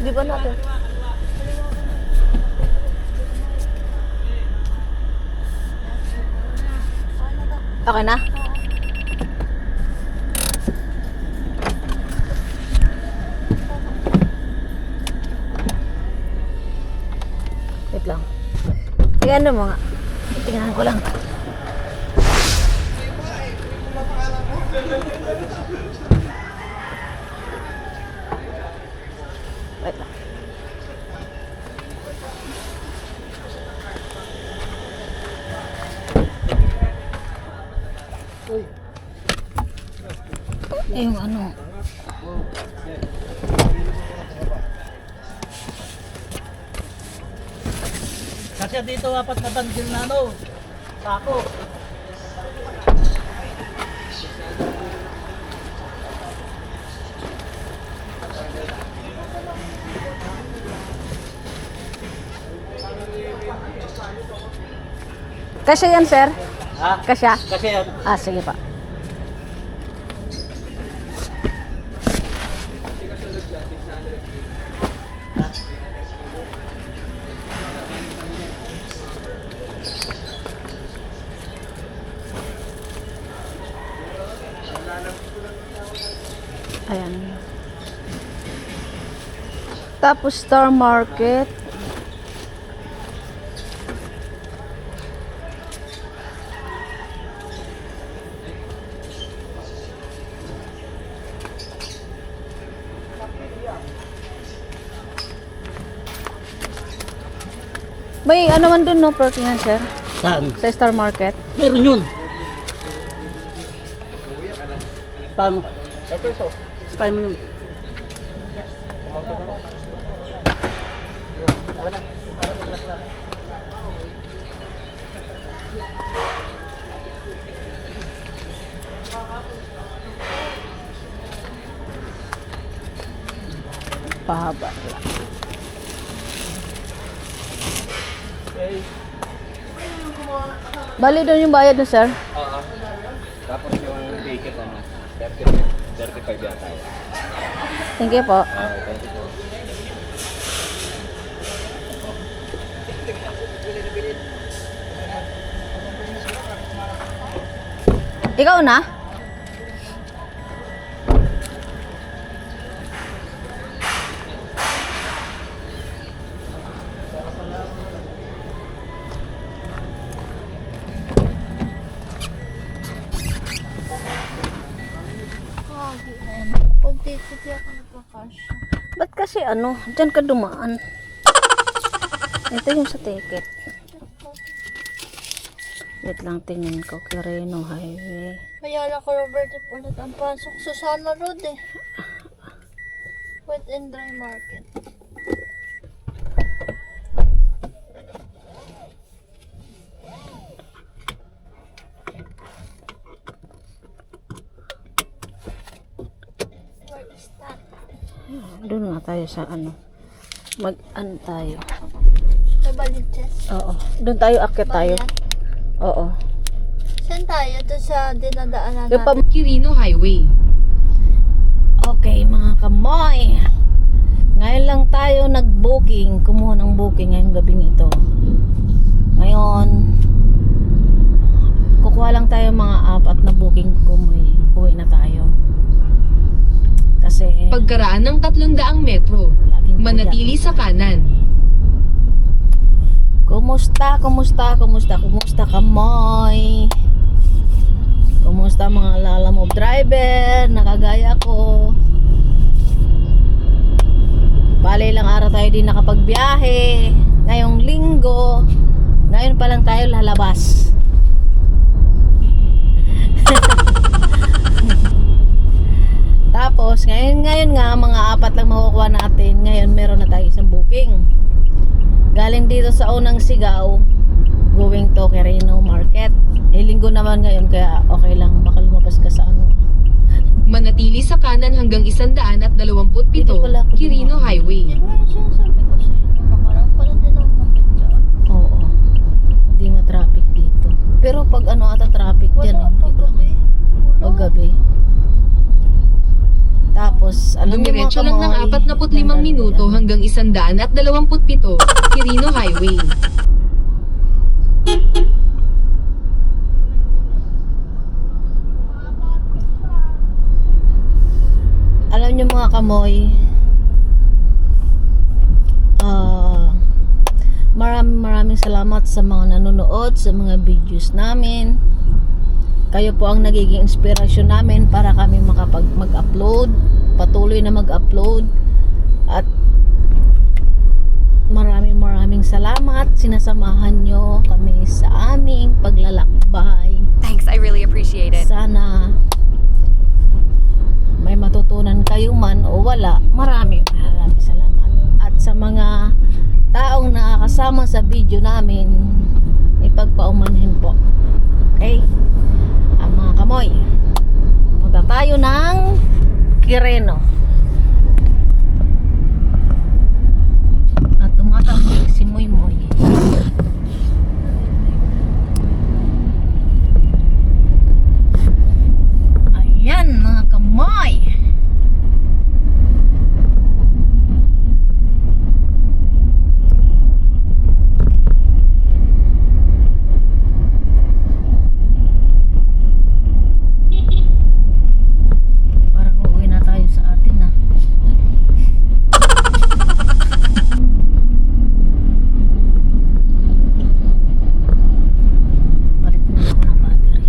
Di ba natin? Okay na? Wait lang. Tingnan mo nga. Tingnan ko lang. Wait lang. Yung ano. Kasi dito apat na bandil na ano, sako. Kasya yan, sir? Ha? Kasya? Kasi yan. Ah, sige pa. Ayan. Tapos Star Market. May ano man dun, no? Parking yan, sir? Saan? Sa Star Market. Meron yun. Paano? Paano mo yun? Pahaba lang. Bali doon yung bayad na, sir? Oo. Tapos yung ticket ano, 35 yata. Thank you po. Thank you. Ikaw na? Pag dito di ako nagkakasya. Ba't kasi ano? Diyan ka dumaan. Ito yung sa ticket. Wait lang, tingin ko. Quirino Highway. Kaya lang ko Roberto ulit ang pasok. Susana Road eh. Wet and Dry Market. Where is that? Doon nga tayo sa ano. Mag-ano tayo. May baliches. Oo. Doon tayo, akit tayo. Bayan. Oo. Saan tayo? Ito sa dinadaanan Yung natin. Quirino Highway. Okay, mga kamoy. Ngayon lang tayo nag-booking. Kumuha ng booking ngayong gabing ito. Ngayon, kukuha lang tayo mga apat na booking. Uwi na tayo. Kasi, Pagkaraan ng 300 metro, laging manatili sa kanan. Kumusta kamoy? Kumusta mga lalamove driver? Nakagaya ko. Bale lang araw tayo din nakapagbiyahe. Ngayong linggo. Ngayon pa lang tayo lalabas. Tapos ngayon nga mga apat lang makukuha natin. Ngayon meron na tayo isang booking. Galing dito sa unang sigaw, going to Quirino Market. Linggo naman ngayon kaya okay lang, baka lumabas ka sa ano. Manatili sa kanan hanggang 127 Dito pala ako Quirino dumaan. Highway. Yan nga yung sinasabi ko sa inyo. Nakarang pala din ako bakit dyan. Oo. Hindi ma-traffic dito. Pero pag ano ata traffic dyan Wala eh. pag gabi. Pag gabi. Tapos Tapos, alam niyo mga Dumiretso lang ng kamoy, 45 minuto hanggang 127 Quirino Highway. alam niyo mga kamoy, maraming salamat sa mga nanonood sa mga videos namin. Kayo po ang nagiging inspirasyon namin para kami mag-upload, patuloy na mag-upload. At maraming salamat, sinasamahan nyo kami sa aming paglalakbay. Thanks, I really appreciate it. Sana may matutunan kayo man o wala. Maraming salamat. At sa mga taong nakakasama sa video namin, ipagpaumanhin po. Okay? Ang mga kamoy, punta tayo ng Quirino. At tumatambik si Moy Moy. Ayan mga kamoy. Parang uuwi na tayo sa atin na. Palit muna ako ng battery.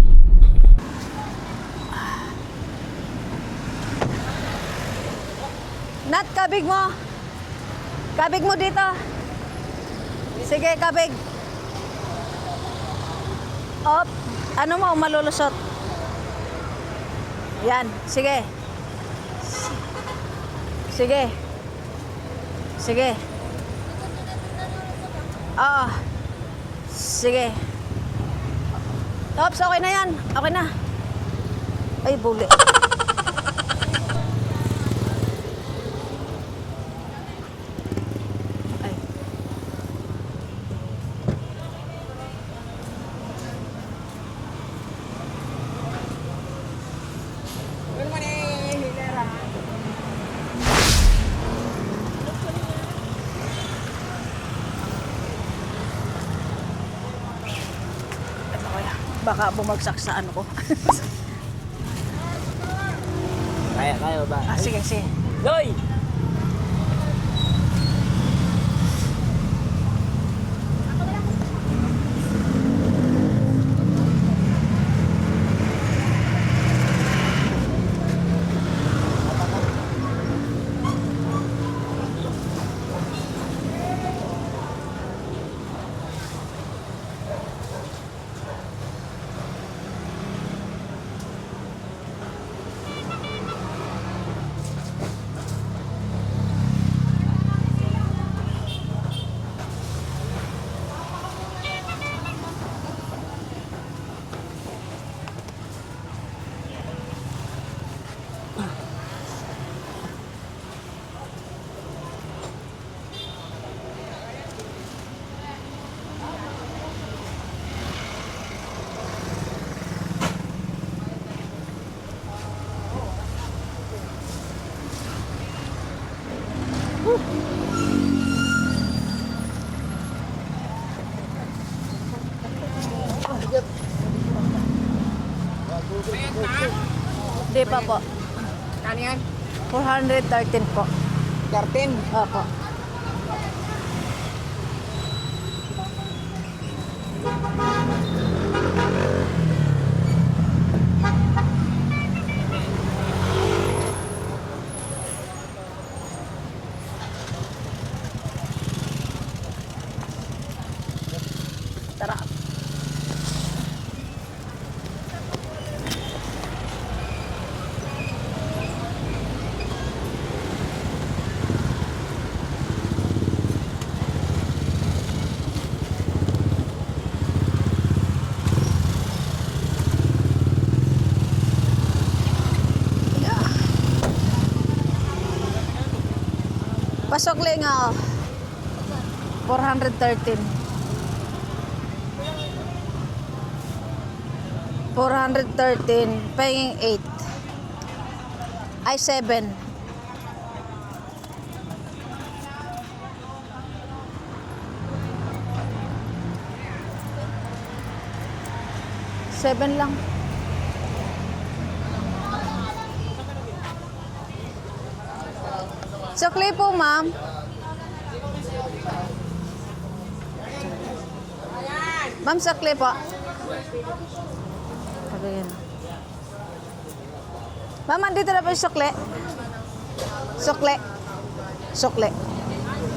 Nat, kabig mo. Kabig mo dito. Sige, kabig. Op. Ano mo, malulusot. Yan, sige. Sige. Sige. Oo. Sige. Ops, okay na yan. Okay na. Ay, buli. Ay. Ito kaya, baka bumagsak sa ano ko. Kaya ba? Sige, sige. Loy! Hindi pa po. Kano yan? 413 po. 13? Opo. Tara. Pasok lang ako. 413. 413, paying 8. Ay, 7. 7 lang. Sukli po, ma'am. Ma'am, sukli po. Sabihin. Ma'am, andito na po yung sukli. Sukli. Sukli.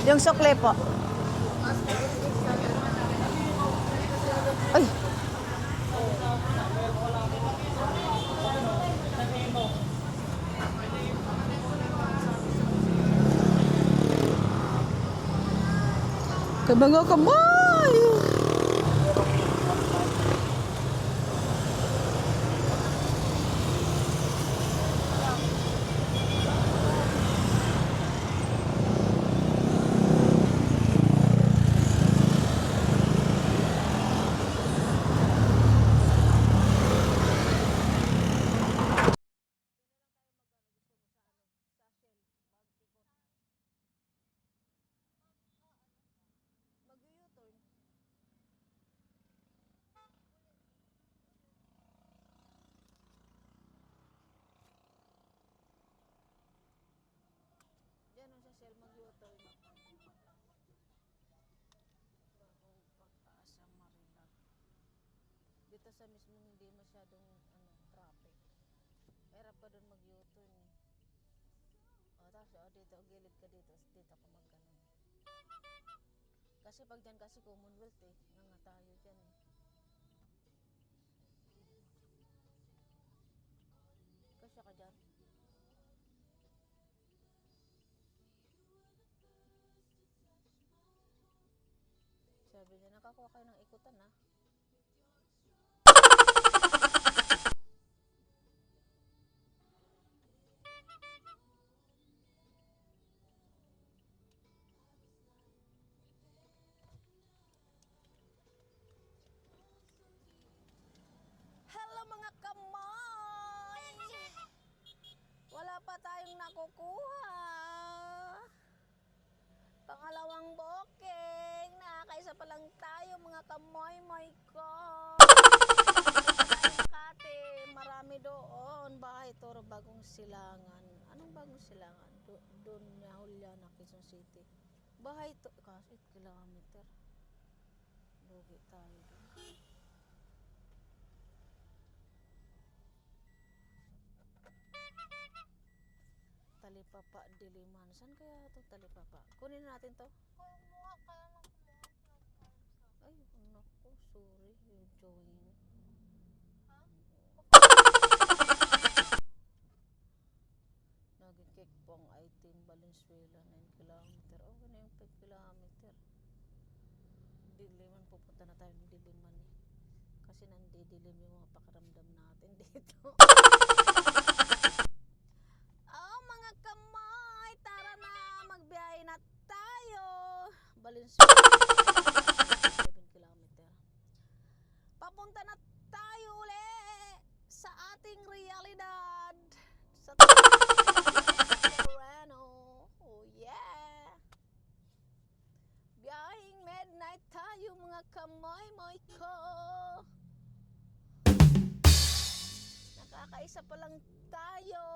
Yung sukli po. Ay. Mga kamay. Diyan ang sa Shell mag-U-turn. Pag-asa Marilag. Dito sa mismong hindi masyadong traffic. Era pa doon mag-U-turn. Tapos dito, gilid ka dito. Dito ka mag-ganon. Kasi pag dyan kasi Commonwealth nga tayo dyan Kasya ka dyan. Sabi niya, nakakuha kayo ng ikutan ha. Hello mga kamay! Wala pa tayong nakukuha. Pangalawang booking. Nakakaisa pa lang tayo mga kamoy. My God. Makati. Marami doon. Bahay Toro, Bagong Silangan. Anong Bagong Silangan? Doon na Juliana, Quezon City. Bahay to. Kasi 8 kilometer. Lugi tayo doon. Talipapa, Diliman. Saan kaya ito Talipapa? Kunin natin to. Kumuha ka lang ng Ay, naku, sorry. You join. Ha? Nagikik po ang item Valenzuela, 9 kilometer. Oh, ganun yung 5 kilometer. Diliman, pupunta na tayo ng Diliman eh. Kasi nandidilim yung mga pakaramdam natin dito. Oh, mga kamay, tara na, magbiyahe na tayo. Valenzuela, 7 kilometer. Papunta na tayo uli sa ating realidad. Sa Moreno. Oh yeah. Biyahing midnight tayo mga kamay ko. Nakakaisa pa lang tayo.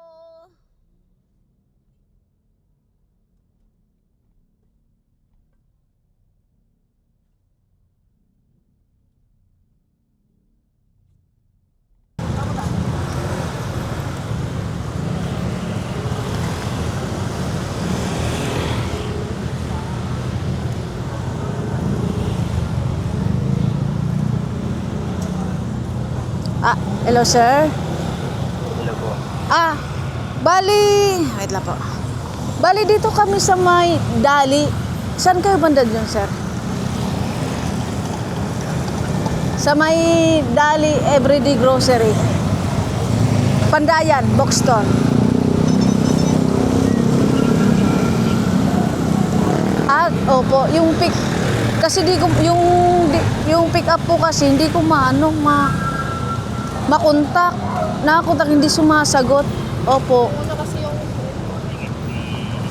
Hello sir. Hello po. Bali, wait lang po. Bali dito kami sa may Dali. Saan kayo banda dyan, sir? Sa may Dali Everyday Grocery. Pandayan, Boxton. Opo, yung pick kasi yung pick up po kasi hindi ko makontak. Nakakontak, hindi sumasagot. Opo.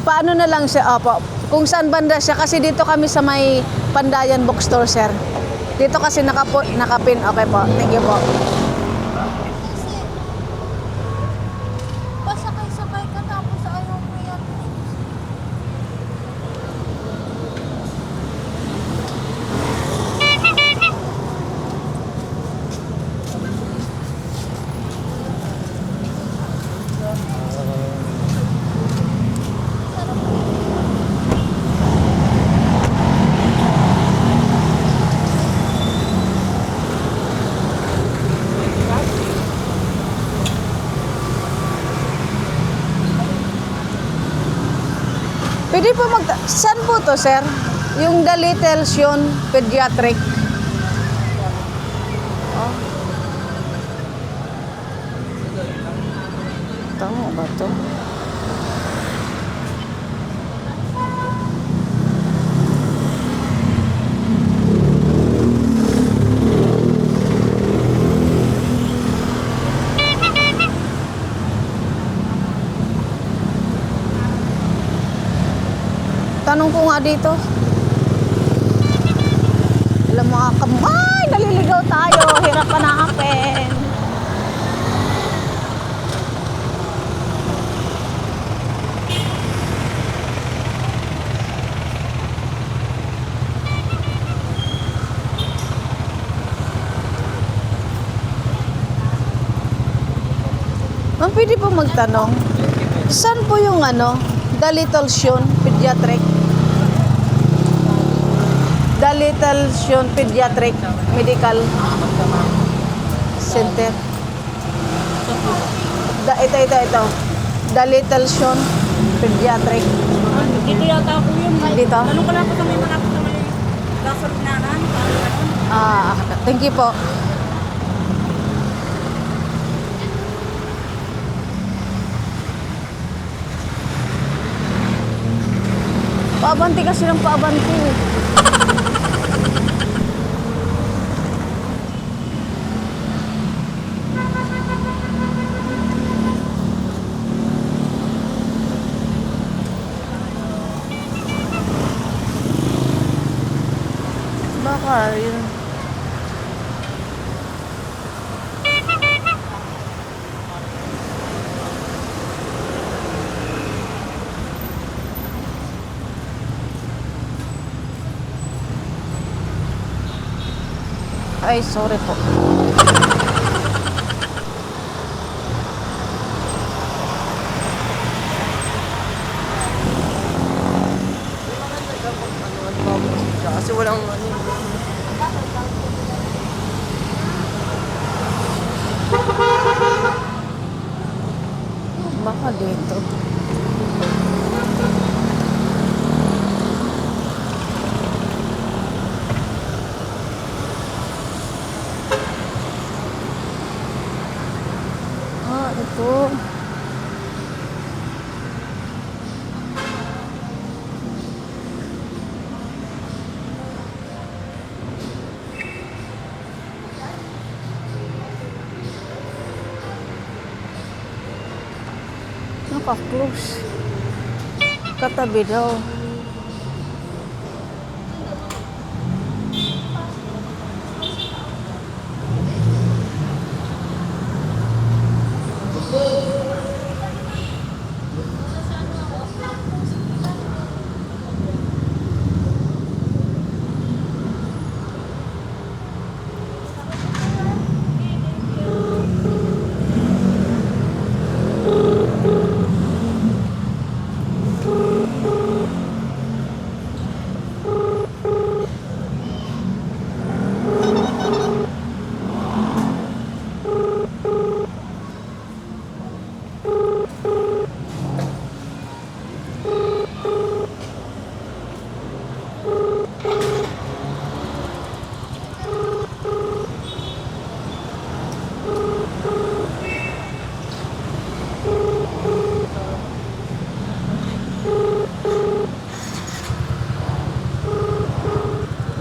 Paano na lang siya? Opo. Kung saan banda siya. Kasi dito kami sa may Pandayan Bookstore, sir. Dito kasi nakapin. Okay po. Thank you po. Pwede po saan po to, sir? Yung The Little Sion Pediatric. Oh. Tama ba to? Tanong ko nga dito. Alam mo ay, naliligaw tayo. Hirap hanapin. Ma'am, pwede po magtanong. Saan po yung The Little Sion Pediatric? The Little Sion Pediatric Medical Center. Ito. The Little Sion Pediatric. Dito yata po yun. Dito? Tanong ko lang po sa may malapit na may gasolinahan. Thank you po. Paabanti kasi ng paabanti. Baka yun. Ay, sorry po. Kasi walang Baka dito. Ito. Naka-close. Katabi daw.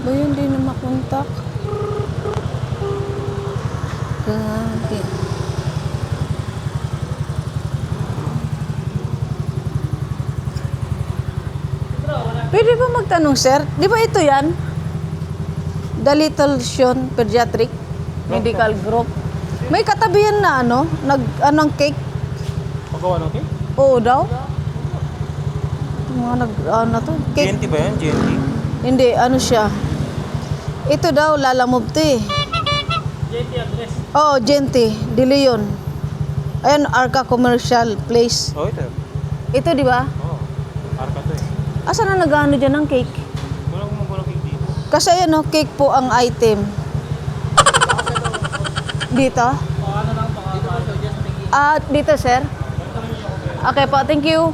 Ba yun, di na makontak. Grabe. Pwede ba magtanong, sir? Di ba ito yan? The Little Sion Pediatric Medical Group. May katabihan na anong cake? Pagawa ng cake? Oo daw. Mga to? Cake. GNT ba yan? GNT? Hindi, siya. Ito daw, lalamove to eh. JT address. Oo, Gente, De Leon. Ayan, Arca Commercial Place. Oh, ito. Ito, di ba? Oh, arka to eh. Asan na nag-ano dyan ng cake? Wala kong magwalang cake dito. Kasi ayan, cake po ang item. Dito? Dito, sir. Okay po, thank you.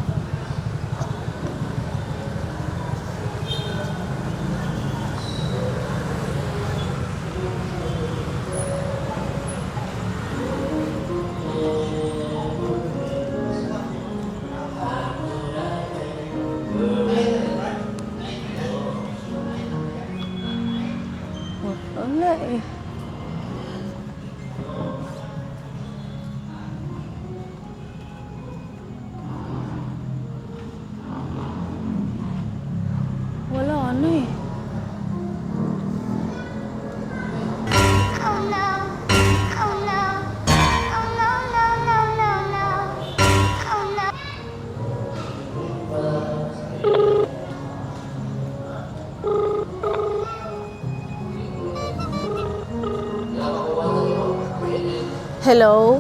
Hello?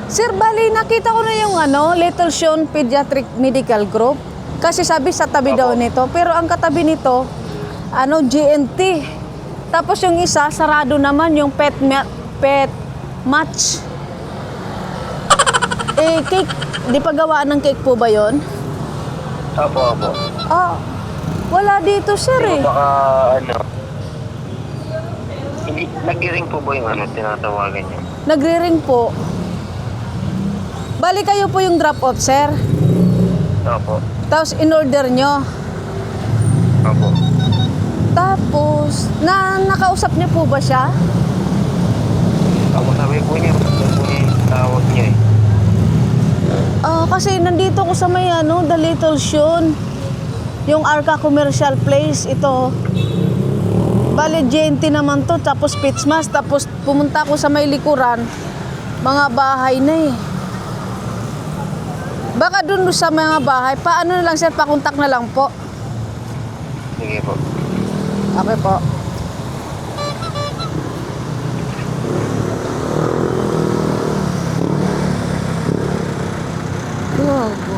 Sir, bali, nakita ko na yung Little Sean Pediatric Medical Group. Kasi sabi sa tabi daw nito. Pero ang katabi nito, GNT. Tapos yung isa, sarado naman yung pet match. Cake, di pa gawaan ng cake po ba yon? Opo. Wala dito, sir eh. Baka hindi, nag-ring po ba yung tinatawagan niyo? Nagre-ring po. Bali kayo po yung drop-off, sir. Opo. Tapos in-order nyo. Opo. Tapos, nakausap niyo po ba siya? Ako sabi po niya, yung tawag niya eh. Kasi nandito ko sa may The Little Sean. Yung Arca Commercial Place, ito. Bali, GNT naman to, tapos Pitsmas, tapos pumunta ko sa may likuran. Mga bahay na eh. Baka dun sa mga bahay, paano na lang sir, pakontak na lang po. Sige po. Okay po. Grabe.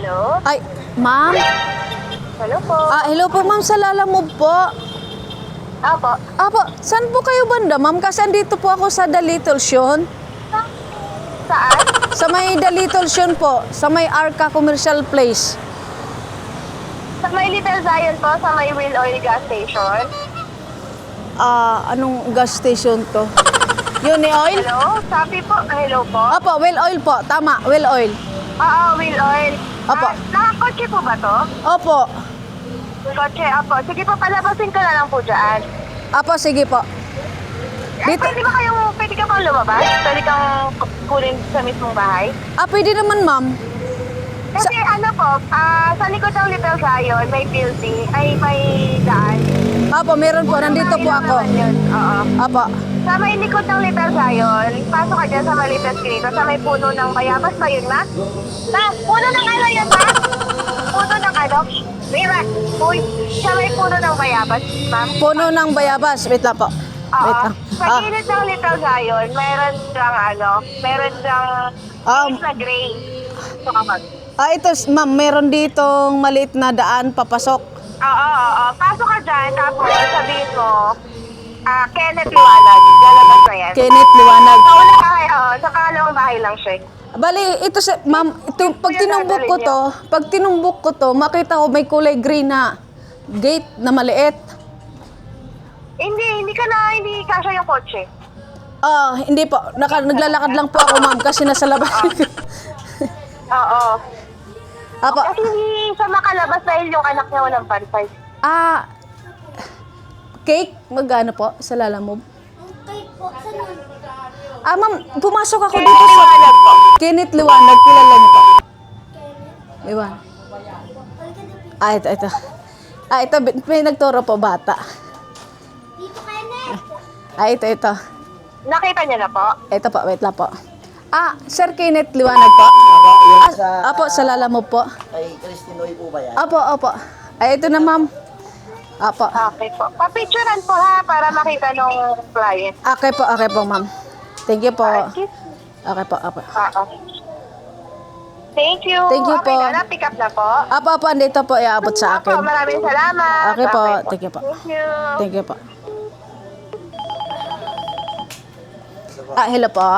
Hello? Ay, ma'am. Hello po. Hello po ma'am, sa Lalamove po. Apo. Apo, saan po kayo banda ma'am? Kasi andito po ako sa The Little Sean. Saan? Sa may The Little Sean po, sa may Arca Commercial Place. Sa may Little Zion po, sa may Will Oil gas station. Anong gas station to? Uni Oil? Hello? Sabi po. Hello po. Opo, Well Oil po. Tama, Well Oil. Oo, Will Oil. Apo. Nakakotse po ba to? Opo. Kotse, apo. Sige po, palabasin ka na lang po dyan. Apo, sige po. Dito. Pwede ka pang lumabas? Pwede kang kunin sa mismong bahay? Pwede naman ma'am. Kasi sa likod ng Little Zion, may building, ay may daan. Apo, meron po. Nandito po ako. Oo. Apo. Sa may likod ng Little Zion, pasok ka dyan sa may Little Street, sa may puno ng bayabas ba yun, ma? Puno ng ano yun, ma? Puno ng ano? Mira, uy, sa may puno ng bayabas, ma'am. Puno ng bayabas. Wait lang po. Wait Oo. lang. Sa gilid ng Little Zion, meron dyang na gray. So, kapag. Ito ma'am, meron ditong maliit na daan papasok. Oo. Pasok ka dyan, tapos sabihin mo, Kenneth Liwanag, lalabas na yan. Kenneth Liwanag. Sa unang bahay, sa pangalawang bahay lang siya. Bali, ito ma'am, ito, pag tinumbok ko to, makita ko may kulay green na gate na maliit. Hindi kasya yung kotse. Hindi po. Naglalakad lang po ako, ma'am, kasi nasa labas. Oo. Apo. Kasi hindi siya makalabas dahil yung anak niya walang pansay. Cake? Magkano po sa Lalamove? Ma'am, pumasok ako dito sa... Liwanag po. Kenneth Liwanag, kilala niyo po? Liwanag. Ito. Ito, may nagturo po, bata. Ito. Nakita niya na po? Ito po, wait lang po. Sir Kenneth Liwanag po? Apo, sa Lalamove po. Ay, Christinoy po ba yan? Opo. Ito na, ma'am. Apo. Okay po. Papicturean po ha, para makita nung client. Okay po, ma'am. Thank you po. Okay po. Oo. Thank you. Thank you okay po. Na, pick up na po. Apo, andito po, iabot sa Opo, akin. maraming salamat. Okay po, thank you po. Thank you. Thank you po. Hello po.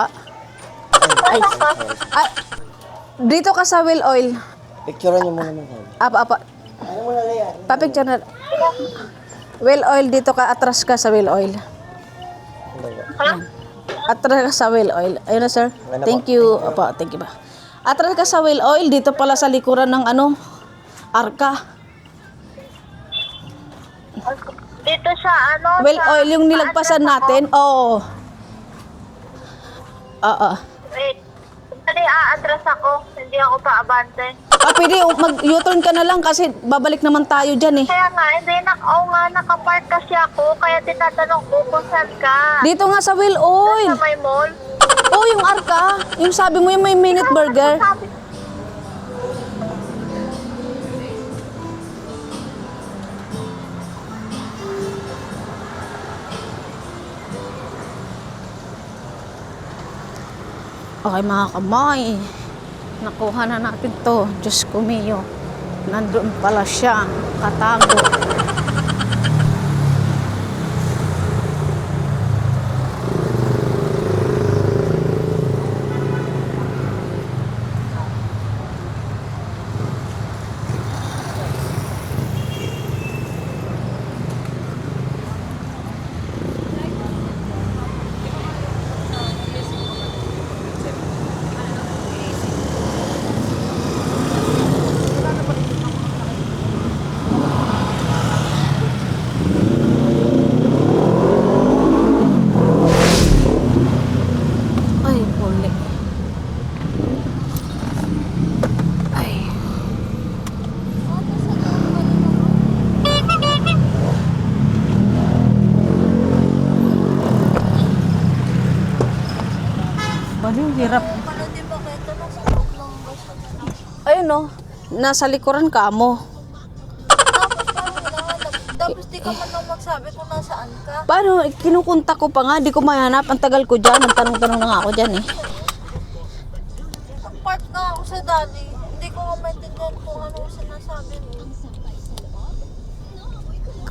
Dito ka sa Will Oil. Picturean niyo muna naman. Apo. Ano mo na yan? Papicture na. Will Oil, dito ka, atras ka sa Will Oil. Atras ka sa Will Oil. Ayun na, sir. Thank you. Opo, thank you ba. Atras ka sa Will Oil, dito pala sa likuran ng Arka. Dito sa ano? Well, sa oil yung nilagpasan pa-address natin. Oo. Oo. Wait. Dali, a-address ako. Hindi ako pa-abante. Pwede, mag-U-turn ka na lang kasi babalik naman tayo dyan eh. Kaya nga, hindi nakapark kasi ako. Kaya tinatanong ko kung saan ka. Dito nga sa Will Oil. Sa may mall. Oo, yung Arka. Yung sabi mo yung may minute burger. Sabi, Okay mga kamay. Nakuha na natin to. Diyos ko miyo. Nandun pala siya. Katago. Ay, huli. Ay. Baliw, hirap. Ayun no, nasa likuran ka mo. Tapos di ka man lang magsabi kung nasaan ka. Paano? Kinukunta ko pa nga, di ko mahanap. Ang tagal ko dyan. Nagtanong-tanong na nga ako dyan eh. Nag-park nga ako sa dali. Hindi ko nga maintindihan kung ano sinasabi mo.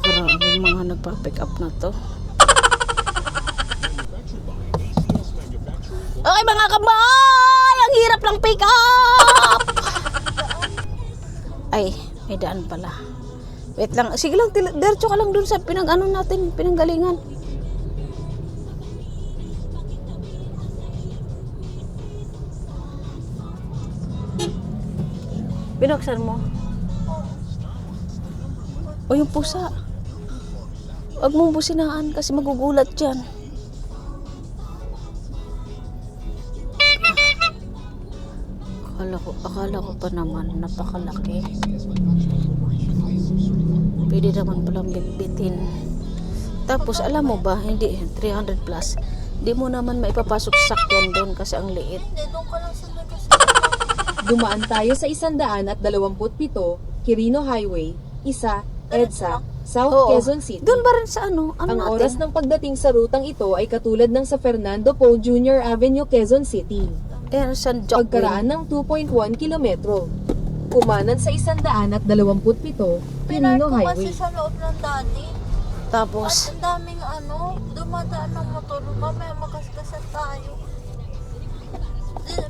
Grabe yung mga nagpa-pick up na to. Okay mga kamay! Ang hirap lang pick up! Ay, may daan pala. Wait lang. Sige lang, diretso ka lang dun sa pinag-ano natin, pinanggalingan. Binuksan mo? O yung pusa. Huwag mong businaan kasi magugulat yan. Akala ko pa naman napakalaki. Pwede naman palang bitbitin. Tapos alam mo ba, hindi 300 plus. Hindi mo naman maipapasok sa sakyan doon kasi ang liit. Hindi, doon ka lang sa nagas. Dumaan tayo sa 127 Quirino Highway, isa, EDSA, South Oo. Quezon City. Doon ba rin sa ano? Ano Ang natin? oras ng pagdating sa rutang ito ay katulad ng sa Fernando Poe Jr. Avenue, Quezon City. Ayan, sa Jockwin. Pagkaraan ng 2.1 kilometro. Kumanan sa 127 Pinark Quirino ko kasi Highway. sa loob ng dali. Tapos, At ang daming dumadaan ng motor. Mamaya makaskasan tayo.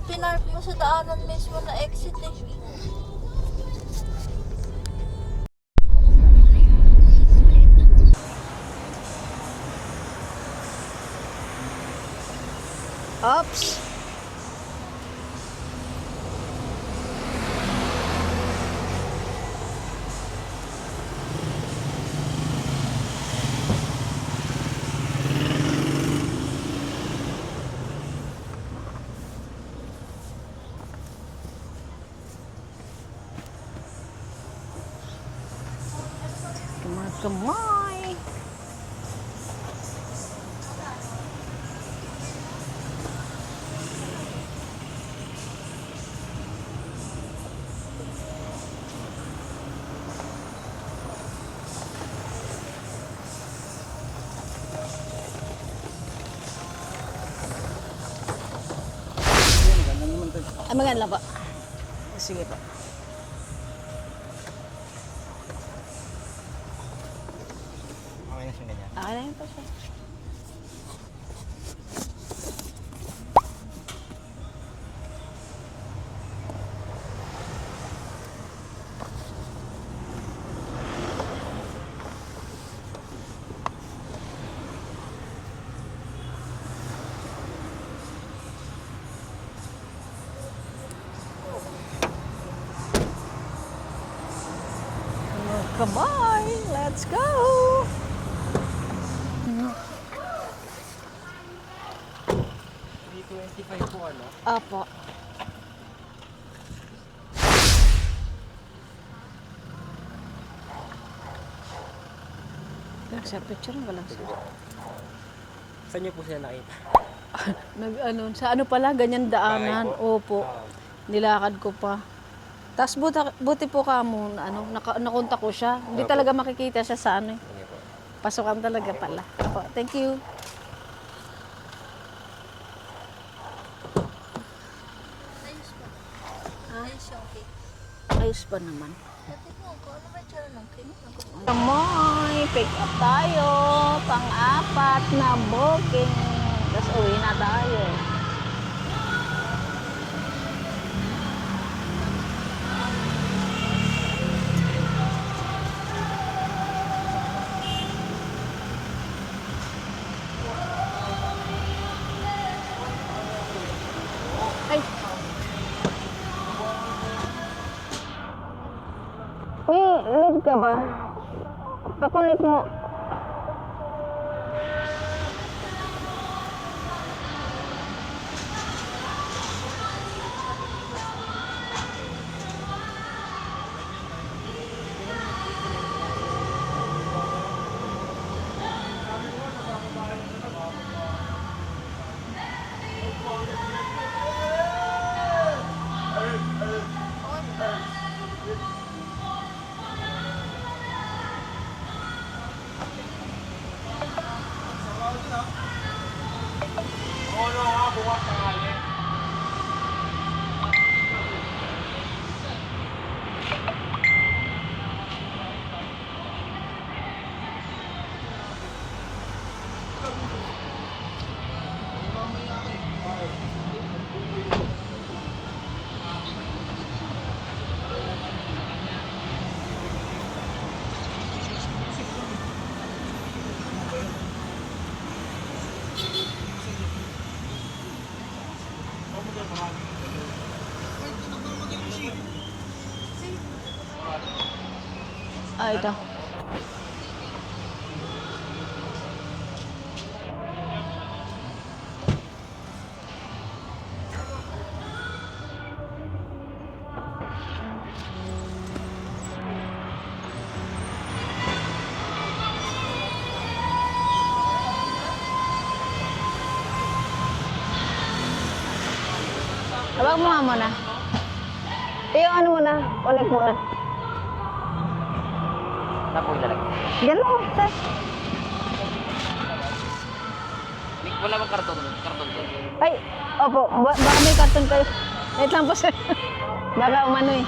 Pinark mo sa daanan mismo na exit eh. oops. Kamay. Ay, maganda po. Sige po. Okay na siya ganyan. Okay na yun po siya. Kabay! Let's go! Apo. Sir, picture mo lang sir. Saan niyo po sila nakita? Sa ano pala, ganyan daanan. Bahay Opo. Nilakad ko pa. Tapos buti po ka mo, nakontak ko siya. Hindi Opo. talaga makikita siya sa ano. Sige po. Pasukan talaga pala. Opo, thank you. Ayos ba? Ayos yung cake. Ayos pa naman. Natignan ko, ano ba yung tsara ng cake? Kamoy, pick up tayo. Pang-apat na booking. Tapos uwi na tayo. Ay. Uy, load ka ba? Pakulit mo. Ay, ito. Tawag mo nga muna. Yung ano muna, ulit muna. Saan po ilalagay? Gano'n, sir. Wala bang karton? Karton doon? Ay, opo, baka may karton kayo. Wait lang po, sir. Baka umano eh.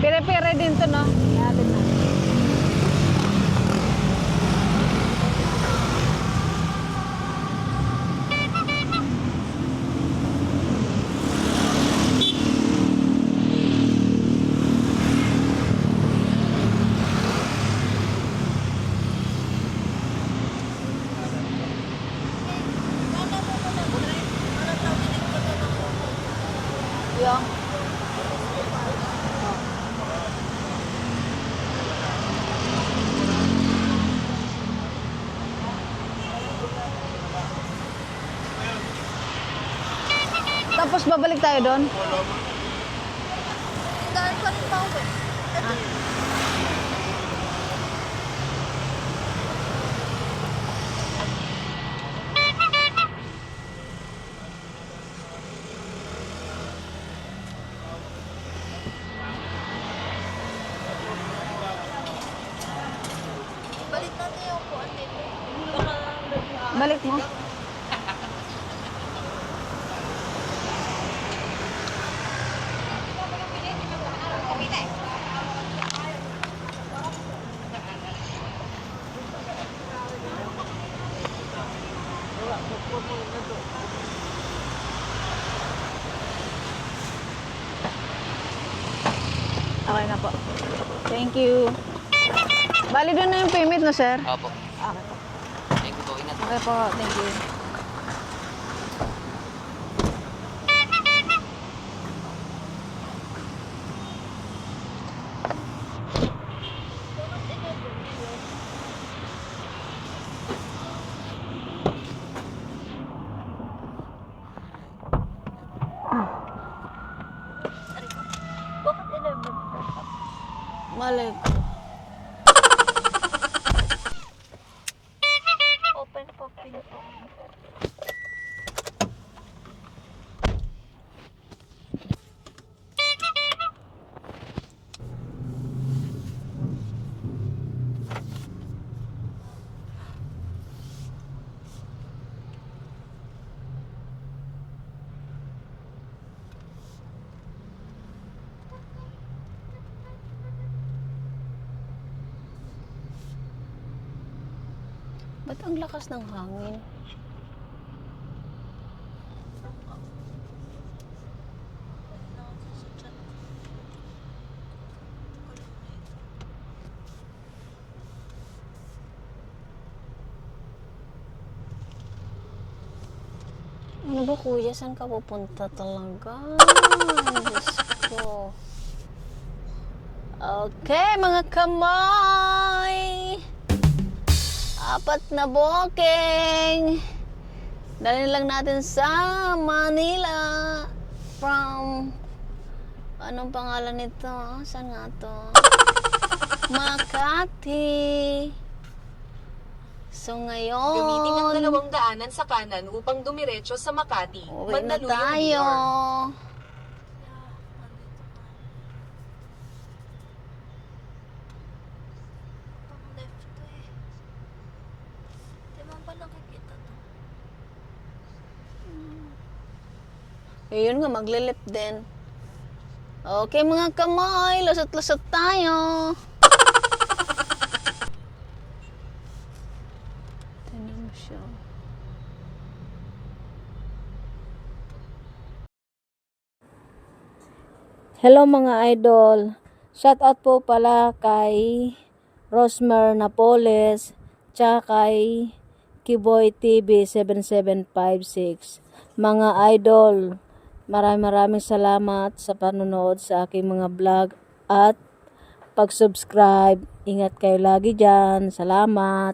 Pire-pire din to, no? Ihatid na. Yung. Tapos babalik tayo doon. Daan pa rin pa ako eh. Balik natin yung kuwan dito. Balik mo. Okay na po. Thank you. Bali doon na yung payment no, sir? Opo. Okay po. Thank you po. Ingat. Okay po, thank you. Bakit 11? Malay ko. Open po pinto. Ba't ang lakas ng hangin? Ano ba kuya? Saan ka pupunta talaga? Diyos ko. Okay, mga kamay! 4 na booking. Dalhin lang natin sa Manila from anong pangalan nito? Saan nga to? Makati. So ngayon Gamitin ang dalawang daanan sa kanan upang dumiretso sa Makati. uwi na Mandaluyong tayo. BR. Pang left to eh. Di man ba nakikita to? Ayun nga, maglilip din. Okay mga kamay, lusot-lusot tayo. Tingnan mo siya. Hello mga idol. Shout out po pala kay Rosmer Napoles tsaka kay Kiboy TV 7756. Mga idol, maraming salamat sa panonood sa aking mga vlog at pag-subscribe. Ingat kayo lagi dyan. Salamat.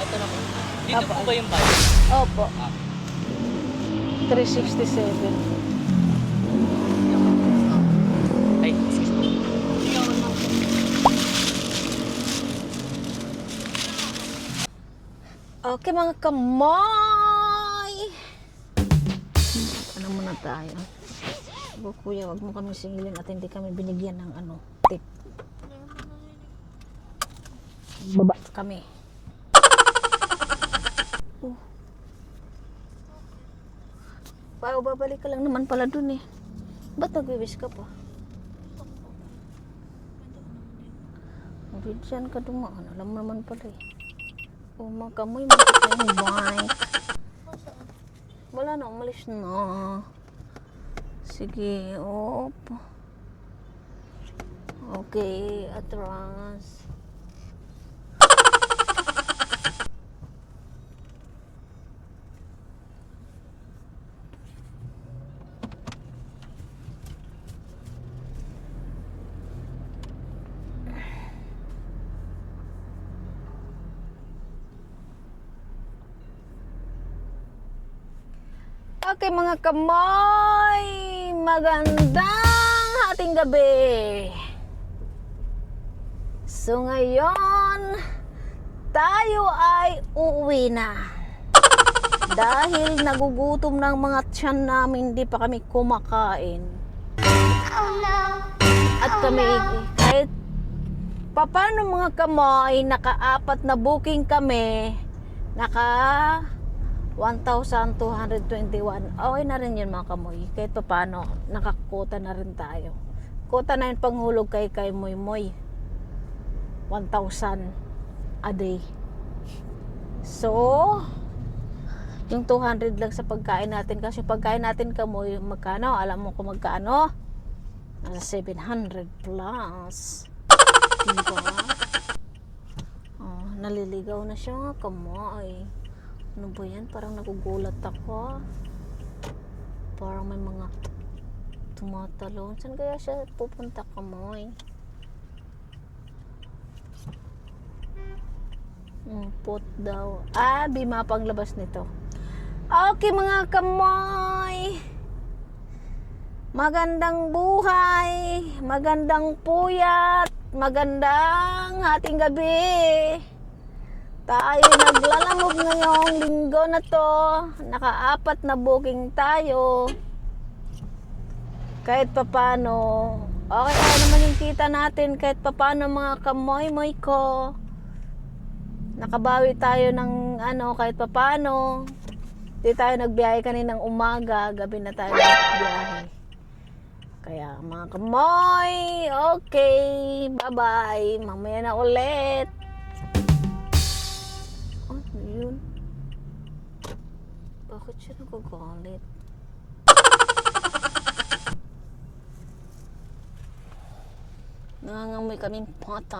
Ito na po. Dito po ba yung bike? Opo. 367. Ay, excuse me. Okay mga kamay. Ano muna tayo? Sabi, kuya, wag mo kami singilin at hindi kami binigyan ng tip. Baba kami. Wow, babalik ka lang naman pala dun eh. Ba't nag-wish ka pa? Diyan ka dumaan. Alam mo naman pala eh. Oh, makamoy mo yung bike. Wala na, umalis na. Sige, op. Okay, atras. Okay mga kamoy, magandang hating gabi. So ngayon, tayo ay uuwi na. Dahil nagugutom ng mga tiyan namin, hindi pa kami kumakain. At kami, kahit paano mga kamoy, naka-4 na booking kami, naka 1,221. Okay na rin yun mga kamoy. Kahit pa paano, nakakota na rin tayo. Kota na yung panghulog kay Moy Moy. 1,000 a day. So, yung 200 lang sa pagkain natin. Kasi pagkain natin kamoy, magkano? Alam mo kung magkano? Nasa 700 plus. Diba? Oh, naliligaw na siya mga kamoy. Ano ba yan? Parang nagugulat ako. Parang may mga tumatalon. Saan kaya siya pupunta kamoy? Put daw. Bima pang labas nito. Okay mga kamoy. Magandang buhay. Magandang puyat. Magandang hating gabi. Tayo naglalamog ngayong linggo na to. Naka-4 na booking tayo. Kahit papano, okay naman yung kita natin. Kahit papano mga kamoy-moy ko. Nakabawi tayo ng kahit papano. Di tayo nagbiyahe kaninang umaga. Gabi na tayo nagbiyahe. Kaya mga kamoy, okay. Bye-bye. Mamaya na ulit. Yun. Bakit siya nagagalit? Nangangamoy kaming pata.